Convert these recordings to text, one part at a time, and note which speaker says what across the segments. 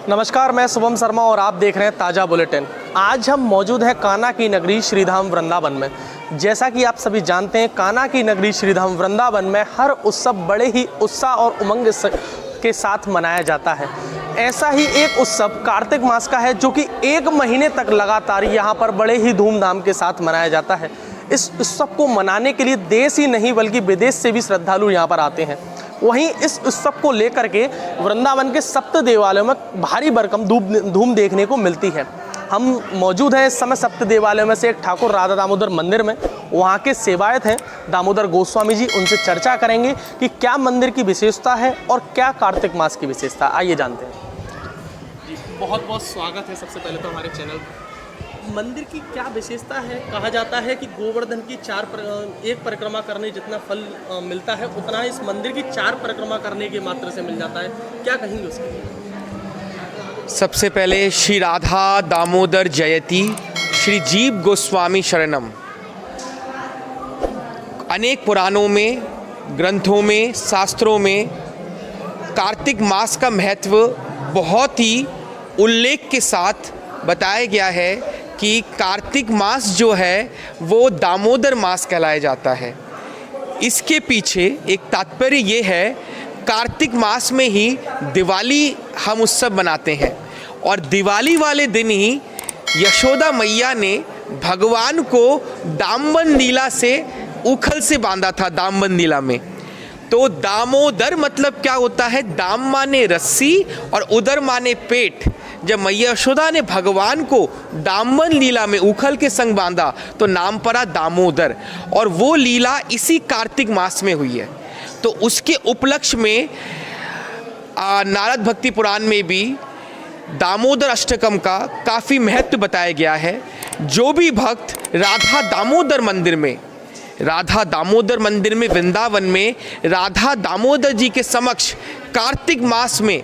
Speaker 1: नमस्कार, मैं शुभम शर्मा और आप देख रहे हैं ताज़ा बुलेटिन। आज हम मौजूद हैं कान्हा की नगरी श्रीधाम वृंदावन में। जैसा कि आप सभी जानते हैं, कान्हा की नगरी श्रीधाम वृंदावन में हर उत्सव बड़े ही उत्साह और उमंग के साथ मनाया जाता है। ऐसा ही एक उत्सव कार्तिक मास का है, जो कि 1 महीने तक लगातार यहाँ पर बड़े ही धूमधाम के साथ मनाया जाता है। इस उत्सव को मनाने के लिए देश ही नहीं बल्कि विदेश से भी श्रद्धालु यहाँ पर आते हैं। वहीं इस उत्सव को लेकर के वृंदावन के सप्त देवालयों में भारी भरकम धूम देखने को मिलती है। हम मौजूद हैं इस समय सप्त देवालयों में से एक ठाकुर राधा दामोदर मंदिर में। वहाँ के सेवायत हैं दामोदर गोस्वामी जी, उनसे चर्चा करेंगे कि क्या मंदिर की विशेषता है और क्या कार्तिक मास की विशेषता। आइए जानते हैं जी। बहुत बहुत स्वागत है सबसे पहले तो हमारे चैनल। मंदिर की क्या विशेषता है? कहा जाता है कि गोवर्धन की एक परिक्रमा करने जितना फल मिलता है, उतना इस मंदिर की 4 परिक्रमा करने के मात्र से मिल जाता है। क्या कहेंगे उसके लिए?
Speaker 2: सबसे पहले श्री राधा दामोदर जयती श्री जीव गोस्वामी शरणम। अनेक पुराणों में, ग्रंथों में, शास्त्रों में कार्तिक मास का महत्व बहुत ही उल्लेख के साथ बताया गया है कि कार्तिक मास जो है वो दामोदर मास कहलाया जाता है। इसके पीछे एक तात्पर्य ये है, कार्तिक मास में ही दिवाली हम उत्सव मनाते हैं और दिवाली वाले दिन ही यशोदा मैया ने भगवान को दामबन नीला से उखल से बांधा था। दामबन नीला में तो दामोदर मतलब क्या होता है? दाम माने रस्सी और उदर माने पेट। जब मैया यशोदा ने भगवान को दामबन लीला में उखल के संग बांधा तो नाम पड़ा दामोदर, और वो लीला इसी कार्तिक मास में हुई है। तो उसके उपलक्ष्य में नारद भक्ति पुराण में भी दामोदर अष्टकम का काफ़ी महत्व बताया गया है। जो भी भक्त राधा दामोदर मंदिर में वृंदावन में राधा दामोदर जी के समक्ष कार्तिक मास में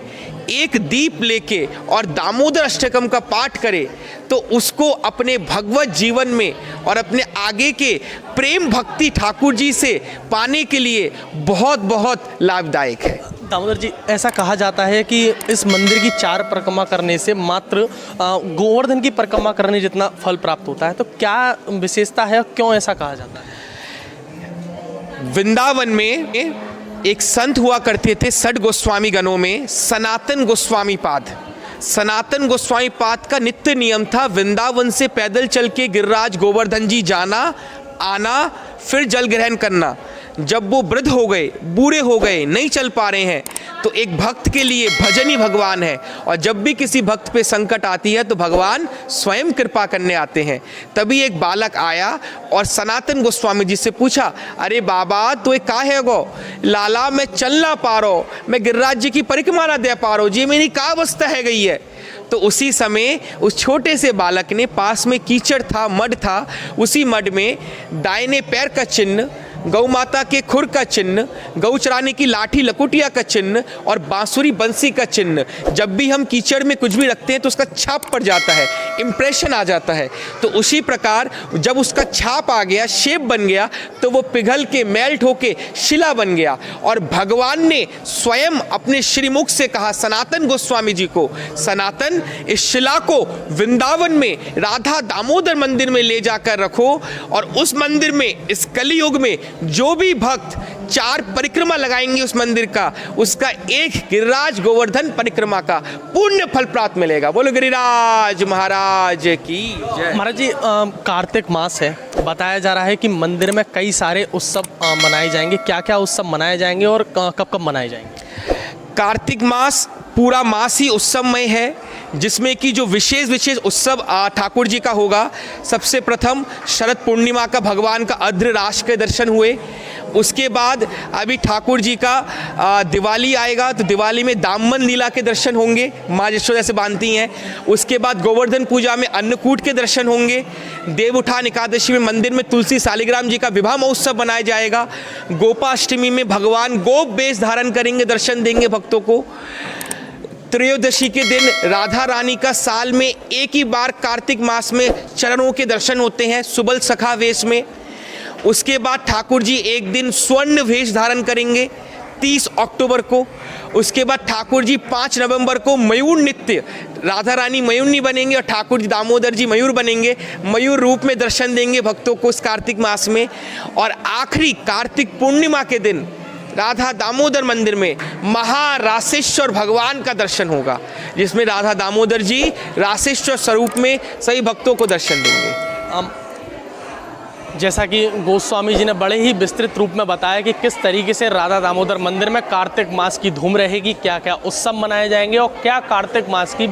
Speaker 2: एक दीप लेके और दामोदर अष्टकम का पाठ करे तो उसको अपने भगवत जीवन में और अपने आगे के प्रेम भक्ति ठाकुर जी से पाने के लिए बहुत बहुत लाभदायक है।
Speaker 1: दामोदर जी, ऐसा कहा जाता है कि इस मंदिर की 4 परिक्रमा करने से मात्र गोवर्धन की परिक्रमा करने जितना फल प्राप्त होता है। तो क्या विशेषता है, क्यों ऐसा कहा जाता है?
Speaker 2: वृंदावन में एक संत हुआ करते थे, 6 गोस्वामी गणों में सनातन गोस्वामी पाद। सनातन गोस्वामी पाद का नित्य नियम था वृंदावन से पैदल चल के गिरिराज गोवर्धन जी जाना, आना, फिर जल ग्रहण करना। जब वो वृद्ध हो गए, बूढ़े हो गए, नहीं चल पा रहे हैं, तो एक भक्त के लिए भजन ही भगवान है। और जब भी किसी भक्त पे संकट आती है तो भगवान स्वयं कृपा करने आते हैं। तभी एक बालक आया और सनातन गोस्वामी जी से पूछा, अरे बाबा तो ये का है गो लाला, मैं चल ना पा रहा हूँ, मैं गिरिराज जी की परिक्रमा ना दे पा रहा हूँ जी, मेरी क्या अवस्था है गई है। तो उसी समय उस छोटे से बालक ने, पास में कीचड़ था, मड था, उसी मड में दाहिने पैर का चिन्ह, गौ माता के खुर का चिन्ह, गौ चराने की लाठी लकुटिया का चिन्ह और बांसुरी बंसी का चिन्ह, जब भी हम कीचड़ में कुछ भी रखते हैं तो उसका छाप पड़ जाता है, इम्प्रेशन आ जाता है। तो उसी प्रकार जब उसका छाप आ गया, शेप बन गया, तो वो पिघल के मेल्ट होके शिला बन गया। और भगवान ने स्वयं अपने श्रीमुख से कहा सनातन गोस्वामी जी को, सनातन इस शिला को वृंदावन में राधा दामोदर मंदिर में ले जाकर रखो, और उस मंदिर में इस कलियुग में जो भी भक्त 4 परिक्रमा लगाएंगे उस मंदिर का, उसका एक गिरिराज गोवर्धन परिक्रमा का पुण्य फल प्राप्त मिलेगा। बोलो गिरिराज महाराज की जय।
Speaker 1: महाराज जी, कार्तिक मास है, बताया जा रहा है कि मंदिर में कई सारे उत्सव मनाए जाएंगे। क्या क्या उत्सव मनाए जाएंगे और कब कब मनाए जाएंगे?
Speaker 2: कार्तिक मास पूरा मास ही उत्सवमय है, जिसमें कि जो विशेष उत्सव ठाकुर जी का होगा। सबसे प्रथम शरद पूर्णिमा का भगवान का अर्ध राश के दर्शन हुए। उसके बाद अभी ठाकुर जी का दिवाली आएगा, तो दिवाली में दामबन लीला के दर्शन होंगे, माँ यशोदा से बांधती हैं। उसके बाद गोवर्धन पूजा में अन्नकूट के दर्शन होंगे। देवउठान एकादशी में मंदिर में तुलसी शालिग्राम जी का विवाह महोत्सव मनाया जाएगा। गोपाष्टमी में भगवान गोप वेश धारण करेंगे, दर्शन देंगे भक्तों को। त्रयोदशी के दिन राधा रानी का साल में एक ही बार कार्तिक मास में चरणों के दर्शन होते हैं, सुबल सखा वेश में। उसके बाद ठाकुर जी एक दिन स्वर्ण वेश धारण करेंगे, 30 अक्टूबर को। उसके बाद ठाकुर जी 5 नवंबर को मयूर नृत्य, राधा रानी मयूरनी बनेंगे और ठाकुर जी दामोदर जी मयूर बनेंगे, मयूर रूप में दर्शन देंगे भक्तों को इस कार्तिक मास में। और आखिरी कार्तिक पूर्णिमा के दिन राधा दामोदर मंदिर में महारासेश्वर भगवान का दर्शन होगा, जिसमें राधा दामोदर जी रासेश्वर स्वरूप में सभी भक्तों को दर्शन देंगे।
Speaker 1: जैसा कि गोस्वामी जी ने बड़े ही विस्तृत रूप में बताया कि किस तरीके से राधा दामोदर मंदिर में कार्तिक मास की धूम रहेगी, क्या क्या उत्सव मनाए जाएंगे और क्या कार्तिक मास की